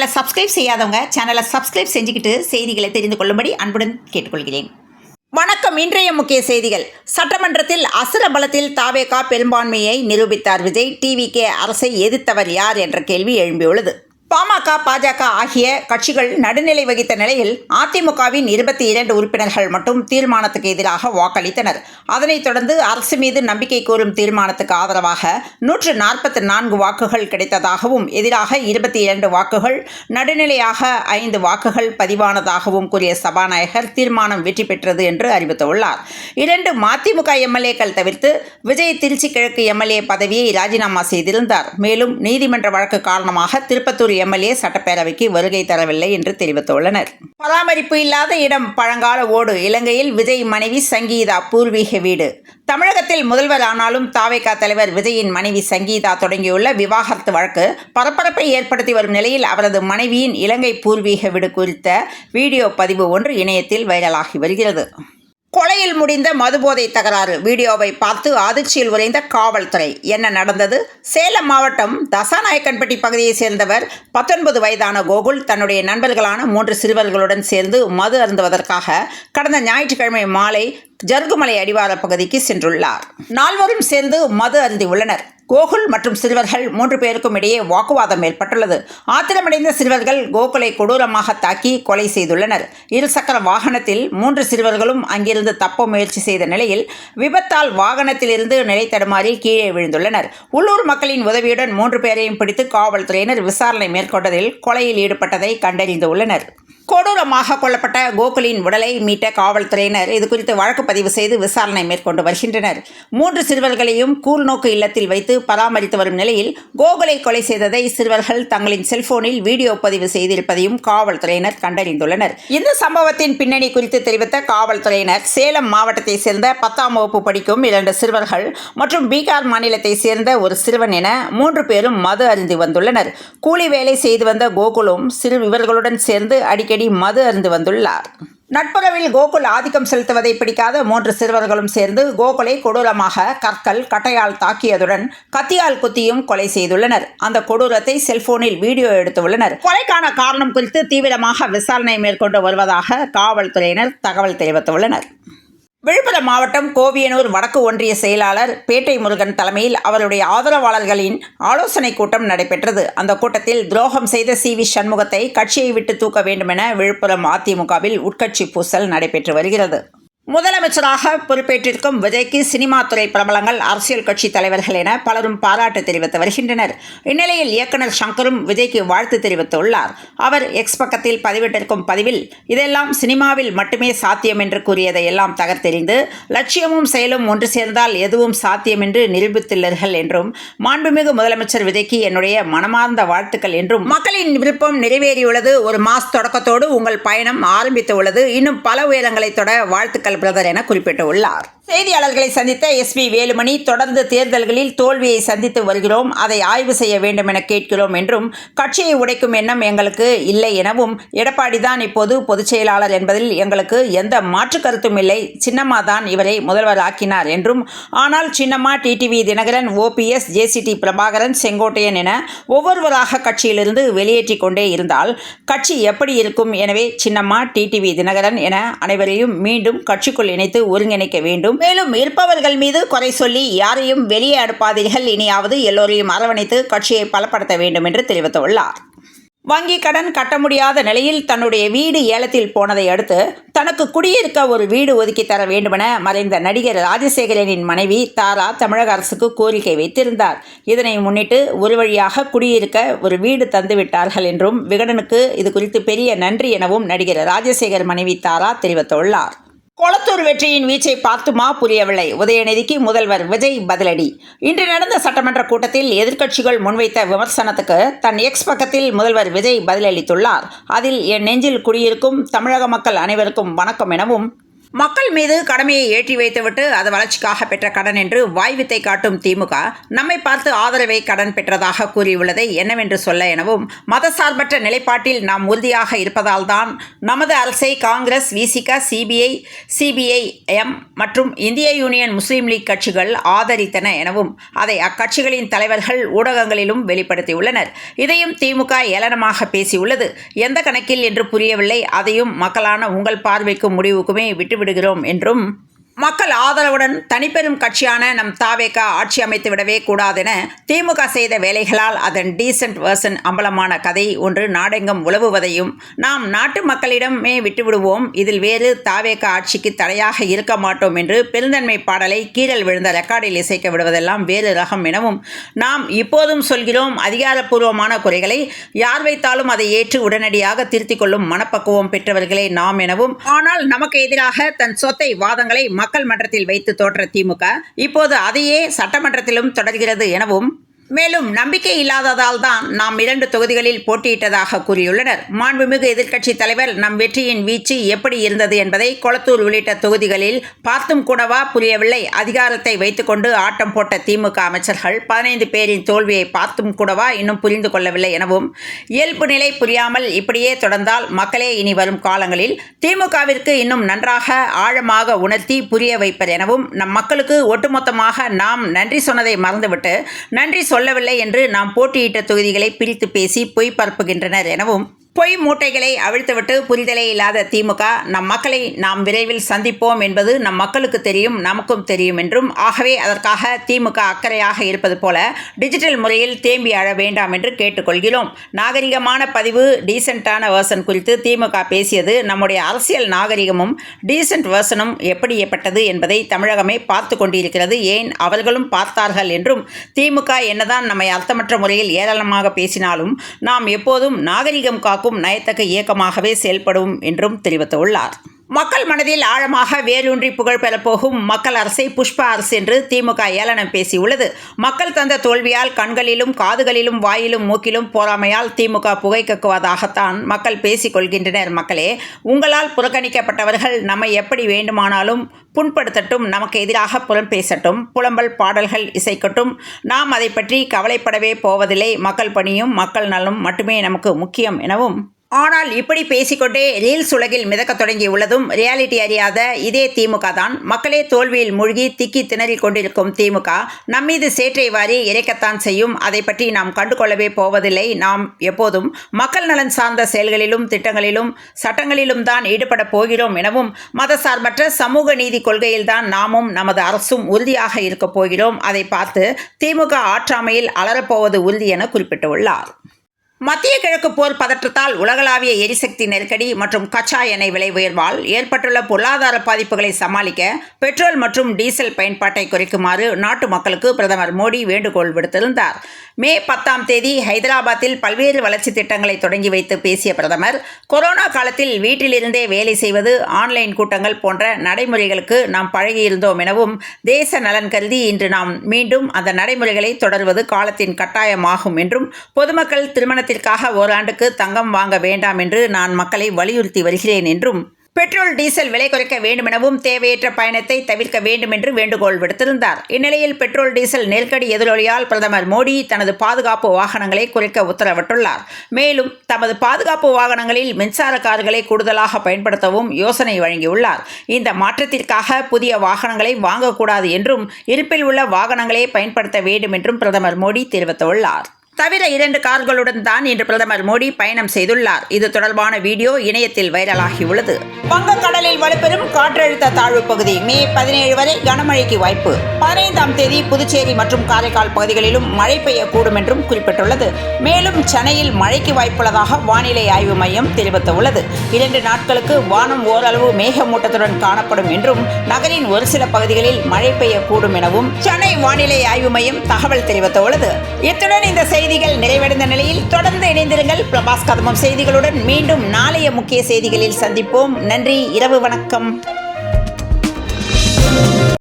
சேனலை சப்ஸ்கிரைப் செய்யாதவங்க சேனலை சப்ஸ்கிரைப் செஞ்சுக்கிட்டு செய்திகளை தெரிந்து கொள்ளும்படி அன்புடன் கேட்டுக்கொள்கிறேன். வணக்கம். இன்றைய முக்கிய செய்திகள். சட்டமன்றத்தில் அசுர பலத்தில் தாவேகா பெரும்பான்மையை நிரூபித்தார் விஜய். டிவிகே அரசை எதிர்த்தவர் யார் என்ற கேள்வி எழும்பியுள்ளது. பாமக, பாஜக ஆகிய கட்சிகள் நடுநிலை வகித்த நிலையில் அதிமுகவின் 22 உறுப்பினர்கள் மட்டும் தீர்மானத்துக்கு எதிராக வாக்களித்தனர். அதனைத் தொடர்ந்து அரசு மீது நம்பிக்கை கோரும் தீர்மானத்துக்கு ஆதரவாக 144 வாக்குகள் கிடைத்ததாகவும், எதிராக 22 வாக்குகள், நடுநிலையாக 5 வாக்குகள் பதிவானதாகவும் கூறிய சபாநாயகர் தீர்மானம் வெற்றி பெற்றது என்று அறிவித்துள்ளார். 2 மதிமுக எம்எல்ஏக்கள் தவிர்த்து விஜய் திருச்சி கிழக்கு எம்எல்ஏ பதவியை ராஜினாமா செய்திருந்தார். மேலும் நீதிமன்ற வழக்கு காரணமாக திருப்பத்தூர் எம்எல்ஏ சட்டப்பேரவைக்கு வருகை தரவில்லை என்று தெரிவித்துள்ளனர். பராமரிப்பு இல்லாத இடம் பழங்கால ஓடு. இலங்கையில் விஜய் மனைவி சங்கீதா பூர்வீக வீடு. தமிழகத்தில் முதல்வர் ஆனாலும் தாவேகா தலைவர் விஜயின் மனைவி சங்கீதா தொடங்கியுள்ள விவாகரத்து வழக்கு பரபரப்பை ஏற்படுத்தி வரும் நிலையில் அவரது மனைவியின் இலங்கை பூர்வீக வீடு குறித்த வீடியோ பதிவு ஒன்று இணையத்தில் வைரலாகி வருகிறது. கொலையில் முடிந்த மதுபோதை தகராறு வீடியோவை பார்த்து அதிர்ச்சியில் உறைந்த காவல்துறை. என்ன நடந்தது? சேலம் மாவட்டம் தசாநாயக்கன்பட்டி பகுதியைச் சேர்ந்தவர் 19 வயதான கோகுல் தன்னுடைய நண்பர்களான 3 சிறுவர்களுடன் சேர்ந்து மது அருந்துவதற்காக கடந்த ஞாயிற்றுக்கிழமை மாலை ஜருகுமலை அடிவார பகுதிக்கு சென்றுள்ளார். 4வரும் சேர்ந்து மது அருந்தியுள்ளனர். கோகுல் மற்றும் சிறுவர்கள் 3 பேருக்கும் இடையே வாக்குவாதம் ஏற்பட்டுள்ளது. ஆத்திரமடைந்த சிறுவர்கள் கோகுலை கொடூரமாக தாக்கி கொலை செய்துள்ளனர். இருசக்கர வாகனத்தில் 3 சிறுவர்களும் அங்கிருந்து தப்ப முயற்சி செய்த நிலையில் விபத்தால் வாகனத்திலிருந்து நிலை தடுமாறி கீழே விழுந்துள்ளனர். உள்ளூர் மக்களின் உதவியுடன் 3 பேரையும் பிடித்து காவல்துறையினர் விசாரணை மேற்கொண்டதில் கொலையில் ஈடுபட்டதை கண்டறிந்துள்ளனர். கொடூரமாக கொல்லப்பட்ட கோகுலின் உடலை மீட்ட காவல்துறையினர் இதுகுறித்து வழக்கு பதிவு செய்து விசாரணை மேற்கொண்டு வருகின்றனர். 3 சிறுவர்களையும் கூர்நோக்கு இல்லத்தில் வைத்து பராமரித்து வரும் நிலையில் கோகுலை கொலை செய்ததை சிறுவர்கள் தங்களின் செல்போனில் வீடியோ பதிவு செய்திருப்பதையும் காவல்துறையினர் கண்டறிந்துள்ளனர். இந்த சம்பவத்தின் பின்னணி குறித்து தெரிவித்த காவல்துறையினர் சேலம் மாவட்டத்தை சேர்ந்த 10ஆம் வகுப்பு படிக்கும் 2 சிறுவர்கள் மற்றும் பீகார் மாநிலத்தை சேர்ந்த ஒரு சிறுவன் என 3 பேரும் மது அருந்தி வந்துள்ளனர். கூலி வேலை செய்து வந்த கோகுலும் இவர்களுடன் சேர்ந்து அடிக்கடி மது அருந்து வந்துள்ளார். நட்புறவில் கோகுல் ஆதிக்கம் செலுத்துவதை பிடிக்காத 3 சிறுவர்களும் சேர்ந்து கோகுலை கொடூரமாக கற்கள், கட்டையால் தாக்கியதுடன் கத்தியால் குத்தியும் கொலை செய்துள்ளனர். அந்த கொடூரத்தை செல்போனில் வீடியோ எடுத்துள்ளனர். கொலைக்கான காரணம் குறித்து தீவிரமாக விசாரணை மேற்கொண்டு வருவதாக காவல்துறையினர் தகவல் தெரிவித்துள்ளனர். விழுப்புரம் மாவட்டம் கோவியனூர் வடக்கு ஒன்றிய செயலாளர் பேட்டை முருகன் தலைமையில் அவருடைய ஆதரவாளர்களின் ஆலோசனை கூட்டம் நடைபெற்றது. அந்த கூட்டத்தில் துரோகம் செய்த CV சண்முகத்தை கட்சியை விட்டு தூக்க வேண்டுமென விழுப்புரம் அதிமுகவில் உட்கட்சி பூசல் நடைபெற்று வருகிறது. முதலமைச்சராக பொறுப்பேற்றிருக்கும் விஜய்க்கு சினிமா துறை பிரபலங்கள், அரசியல் கட்சி தலைவர்கள் என பலரும் பாராட்டு தெரிவித்து வருகின்றனர். இந்நிலையில் இயக்குனர் சங்கரும் விஜய்க்கு வாழ்த்து தெரிவித்துள்ளார். அவர் எக்ஸ் பக்கத்தில் பதிவிட்டிருக்கும் பதிவில், இதெல்லாம் சினிமாவில் மட்டுமே சாத்தியம் என்று கூறியதை எல்லாம் தகர்த்தெறிந்து லட்சியமும் செயலும் ஒன்று சேர்ந்தால் எதுவும் சாத்தியம் என்று நிரூபித்துள்ளீர்கள் என்றும், மாண்புமிகு முதலமைச்சர் விஜய்க்கு என்னுடைய மனமார்ந்த வாழ்த்துக்கள் என்றும், மக்களின் விருப்பம் நிறைவேறியுள்ளது, ஒரு மாஸ் தொடக்கத்தோடு உங்கள் பயணம் ஆரம்பித்துள்ளது, இன்னும் பல உயரங்களை தொட வாழ்த்துக்கள் பிரதர் என குறிப்பிட்டுள்ளார். செய்தியாளர்களை சந்தித்த SP வேலுமணி, தொடர்ந்து தேர்தல்களில் தோல்வியை சந்தித்து வருகிறோம், அதை ஆய்வு செய்ய வேண்டும் என கேட்கிறோம் என்றும், கட்சியை உடைக்கும் எண்ணம் எங்களுக்கு இல்லை எனவும், எடப்பாடி தான் இப்போது பொதுச் செயலாளர் என்பதில் எங்களுக்கு எந்த மாற்று கருத்தும் இல்லை, சின்னம்மா தான் இவரை முதல்வர் ஆக்கினார் என்றும், ஆனால் சின்னம்மா, டிடிவி தினகரன், OPS, JCT பிரபாகரன், செங்கோட்டையன் என ஒவ்வொருவராக கட்சியிலிருந்து வெளியேற்றி கொண்டே இருந்தால் கட்சி எப்படி இருக்கும்? எனவே சின்னம்மா, டிடிவி தினகரன் என அனைவரையும் மீண்டும் கட்சிக்குள் இணைத்து ஒருங்கிணைக்க வேண்டும். மேலும் இருப்பவர்கள் மீது குறை சொல்லி யாரையும் வெளியே அனுப்பாதீர்கள், இனியாவது எல்லோரையும் அரவணைத்து கட்சியை பலப்படுத்த வேண்டும் என்று தெரிவித்துள்ளார். வங்கி கடன் கட்ட முடியாத நிலையில் தன்னுடைய வீடு ஏலத்தில் போனதை அடுத்து தனக்கு குடியிருக்க ஒரு வீடு ஒதுக்கி தர வேண்டுமென மறைந்த நடிகர் ராஜசேகரனின் மனைவி தாரா தமிழக அரசுக்கு கோரிக்கை வைத்திருந்தார். இதனை முன்னிட்டு ஒரு வழியாக குடியிருக்க ஒரு வீடு தந்துவிட்டார்கள் என்றும், விகடனுக்கு இது குறித்து பெரிய நன்றி எனவும் நடிகர் ராஜசேகர் மனைவி தாரா தெரிவித்துள்ளார். கொளத்தூர் வெற்றியின் வீச்சை பார்த்துமா புரியவில்லை? உதயநிதிக்கு முதல்வர் விஜய் பதிலடி. இன்று நடந்த சட்டமன்ற கூட்டத்தில் எதிர்க்கட்சிகள் முன்வைத்த விமர்சனத்துக்கு தன் எக்ஸ் பக்கத்தில் முதல்வர் விஜய் பதிலளித்துள்ளார். அதில், என் நெஞ்சில் குடியிருக்கும் தமிழக மக்கள் அனைவருக்கும் வணக்கம் எனவும், மக்கள் மீது கடமையை ஏற்றி வைத்துவிட்டு அது வளர்ச்சிக்காக பெற்ற கடன் என்று வாய்வித்தை காட்டும் திமுக நம்மை பார்த்து ஆதரவை கடன் பெற்றதாக கூறியுள்ளதை என்னவென்று சொல்ல எனவும் மதசார்பற்ற நிலைப்பாட்டில் நாம் உறுதியாக இருப்பதால் தான் நமது அரசை காங்கிரஸ், விசிக, சிபிஐஎம் மற்றும் இந்திய யூனியன் முஸ்லீம் லீக் கட்சிகள் ஆதரித்தன எனவும் அதை அக்கட்சிகளின் தலைவர்கள் ஊடகங்களிலும் வெளிப்படுத்தியுள்ளனர். இதையும் திமுக ஏளனமாக பேசியுள்ளது. எந்த கணக்கில் என்று புரியவில்லை. அதையும் மக்களான உங்கள் பார்வைக்கும் முடிவுக்குமே விட்டுவிடுகிறோம் என்றும் மக்கள் ஆதரவுடன் தனிப்பெரும் கட்சியான நம் தாவேகா ஆட்சி அமைத்துவிடவே கூடாதென திமுக செய்த வேலைகளால் அதன் டீசன்ட் வெர்சன் அம்பலமான கதை ஒன்று நாடெங்கும் உலவுவதையும் நாம் நாட்டு மக்களிடமே விட்டுவிடுவோம், இதில் வேறு தாவேகா ஆட்சிக்கு தடையாக இருக்க மாட்டோம் என்று பெருந்தன்மை பாடலை கீழல் விழுந்த ரெக்கார்டில் இசைக்க விடுவதெல்லாம் வேறு ரகம் எனவும் நாம் இப்போதும் சொல்கிறோம். அதிகாரப்பூர்வமான குறைகளை யார் வைத்தாலும் அதை ஏற்று உடனடியாக திருத்திக் கொள்ளும் மனப்பக்குவம் பெற்றவர்களே நாம் எனவும், ஆனால் நமக்கு எதிராக தன் சொத்தை வாதங்களை மக்கள் மன்றத்தில் வைத்து தோற்ற திமுக இப்போது அதையே சட்டமன்றத்திலும் தொடர்கிறது எனவும், மேலும் நம்பிக்கை இல்லாததால் தான் நாம் 2 தொகுதிகளில் போட்டியிட்டதாக கூறியுள்ளனர். மாண்புமிகு எதிர்க்கட்சி தலைவர் நம் வெற்றியின் வீச்சு எப்படி இருந்தது என்பதை கொளத்தூர் உள்ளிட்ட தொகுதிகளில் பார்த்தும் கூடவா புரியவில்லை. அதிகாரத்தை வைத்துக்கொண்டு ஆட்டம் போட்ட திமுக அமைச்சர்கள் 15 பேரின் தோல்வியை பார்த்தும் கூடவா இன்னும் புரிந்து கொள்ளவில்லை எனவும், இயல்பு நிலை புரியாமல் இப்படியே தொடர்ந்தால் மக்களே இனி வரும் காலங்களில் திமுகவிற்கு இன்னும் நன்றாக ஆழமாக உணர்த்தி புரிய வைப்பர் எனவும், நம் மக்களுக்கு ஒட்டுமொத்தமாக நாம் நன்றி சொன்னதை மறந்துவிட்டு நன்றி சொல்லவில்லை என்று நாம் போட்டியிட்ட தொகுதிகளை பிரித்து பேசி பொய் பரப்புகின்றனர் எனவும், பொய் மூட்டைகளை அவிழ்த்துவிட்டு புரிதலே இல்லாத திமுக நம் மக்களை நாம் விரைவில் சந்திப்போம் என்பது நம் மக்களுக்கு தெரியும், நமக்கும் தெரியும் என்றும், ஆகவே அதற்காக திமுக அக்கறையாக இருப்பது போல டிஜிட்டல் முறையில் தேம்பி அழ வேண்டாம் என்று கேட்டுக்கொள்கிறோம். நாகரிகமான பதிவு டீசென்டான வேர்சன் குறித்து திமுக பேசியது நம்முடைய அரசியல் நாகரிகமும் டீசென்ட் வேர்சனும் எப்படிப்பட்டது என்பதை தமிழகமே பார்த்து கொண்டிருக்கிறது. ஏன் அவர்களும் பார்த்தார்கள் என்றும், திமுக என்னதான் நம்மை அர்த்தமற்ற முறையில் ஏளனமாக பேசினாலும் நாம் எப்போதும் நாகரிகம் காக்கும் நயத்தக்க இயக்கமாகவே செயல்படும் என்றும் தெரிவித்துள்ளார். மக்கள் மனதில் ஆழமாக வேரூன்றி புகழ் பெறப்போகும் மக்கள் அரசை புஷ்ப அரசு என்று திமுக ஏளனம் பேசியுள்ளது. மக்கள் தந்த தோல்வியால் கண்களிலும் காதுகளிலும் வாயிலும் மூக்கிலும் போராமையால் திமுக புகை கக்குவதாகத்தான் மக்கள் பேசிக் கொள்கின்றனர். மக்களே, உங்களால் புறக்கணிக்கப்பட்டவர்கள் நம்மை எப்படி வேண்டுமானாலும் புண்படுத்தட்டும், நமக்கு எதிராக புறம் பேசட்டும், புலம்பல் பாடல்கள் இசைக்கட்டும், நாம் அதை பற்றி கவலைப்படவே போவதில்லை. மக்கள் பணியும் மக்கள் நலனும் மட்டுமே நமக்கு முக்கியம் எனவும், ஆனால் இப்படி பேசிக்கொண்டே ரீல்ஸ் உலகில் மிதக்கத் தொடங்கியுள்ளதும் ரியாலிட்டி அறியாத இதே திமுக தான். மக்களே தோல்வியில் மூழ்கி திக்கி திணறிக் கொண்டிருக்கும் திமுக நம்மீது சேற்றை வாரி இறைக்கத்தான் செய்யும். அதை பற்றி நாம் கண்டுகொள்ளவே போவதில்லை. நாம் எப்போதும் மக்கள் நலன் சார்ந்த செயல்களிலும் திட்டங்களிலும் சட்டங்களிலும் தான் ஈடுபட போகிறோம் எனவும், மதசார்பற்ற சமூக நீதி கொள்கையில்தான் நாமும் நமது அரசும் உறுதியாக இருக்கப் போகிறோம். அதை பார்த்து திமுக ஆற்றாமையில் அலறப்போவது உறுதி என குறிப்பிட்டுள்ளார். மத்திய கிழக்கு போர் பதற்றத்தால் உலகளாவிய எரிசக்தி நெருக்கடி மற்றும் கச்சா எண்ணெய் விலை உயர்வால் ஏற்பட்டுள்ள பொருளாதார பாதிப்புகளை சமாளிக்க பெட்ரோல் மற்றும் டீசல் பயன்பாட்டை குறைக்குமாறு நாட்டு மக்களுக்கு பிரதமர் மோடி வேண்டுகோள் விடுத்திருந்தார். மே 10ஆம் தேதி ஹைதராபாத்தில் பல்வேறு வளர்ச்சி திட்டங்களை தொடங்கி வைத்து பேசிய பிரதமர், கொரோனா காலத்தில் வீட்டிலிருந்தே வேலை செய்வது, ஆன்லைன் கூட்டங்கள் போன்ற நடைமுறைகளுக்கு நாம் பழகியிருந்தோம் எனவும், தேச நலன் கருதி இன்று நாம் மீண்டும் அந்த நடைமுறைகளை தொடர்வது காலத்தின் கட்டாயமாகும் என்றும், பொதுமக்கள் திருமணத்திற்காக ஓராண்டுக்கு தங்கம் வாங்க வேண்டாம் என்று நான் மக்களை வலியுறுத்தி வருகிறேன் என்றும், பெட்ரோல் டீசல் விலை குறைக்க வேண்டுமெனவும் தேவையற்ற பயணத்தை தவிர்க்க வேண்டும் என்று வேண்டுகோள் விடுத்திருந்தார். இந்நிலையில் பெட்ரோல் டீசல் நெருக்கடி எதிரொலியால் பிரதமர் மோடி தனது பாதுகாப்பு வாகனங்களை குறைக்க உத்தரவிட்டுள்ளார். மேலும் தமது பாதுகாப்பு வாகனங்களில் மின்சார கார்களை கூடுதலாக பயன்படுத்தவும் யோசனை வழங்கியுள்ளார். இந்த மாற்றத்திற்காக புதிய வாகனங்களை வாங்கக்கூடாது என்றும், இருப்பில் உள்ள வாகனங்களே பயன்படுத்த வேண்டும் என்றும் பிரதமர் மோடி தெரிவித்துள்ளார். தவிர 2 கார்களுடன் தான் இன்று பிரதமர் மோடி பயணம் செய்துள்ளார். இது தொடர்பான வீடியோ இணையத்தில் வைரலாகியுள்ளது. வங்கக்கடலில் வலுப்பெறும் காற்றழுத்த தாழ்வு பகுதி மே 17 வரை கனமழைக்கு வாய்ப்பு. 15ஆம் தேதி புதுச்சேரி மற்றும் காரைக்கால் பகுதிகளிலும் மழை பெய்யக்கூடும் என்றும் குறிப்பிட்டுள்ளது. மேலும் சென்னையில் மழைக்கு வாய்ப்புள்ளதாக வானிலை ஆய்வு மையம் தெரிவித்துள்ளது. 2 நாட்களுக்கு வானம் ஓரளவு மேகமூட்டத்துடன் காணப்படும் என்றும், நகரின் ஒரு சில பகுதிகளில் மழை பெய்யக்கூடும் எனவும் சென்னை வானிலை ஆய்வு மையம் தகவல் தெரிவித்துள்ளது. இத்துடன் இந்த செய்திகள் நிறைவடைந்த நிலையில் தொடர்ந்து இணைந்திருங்கள். பிரபாஸ் கதம்பம் செய்திகளுடன் மீண்டும் நாளைய முக்கிய செய்திகளில் சந்திப்போம். நன்றி. இரவு வணக்கம்.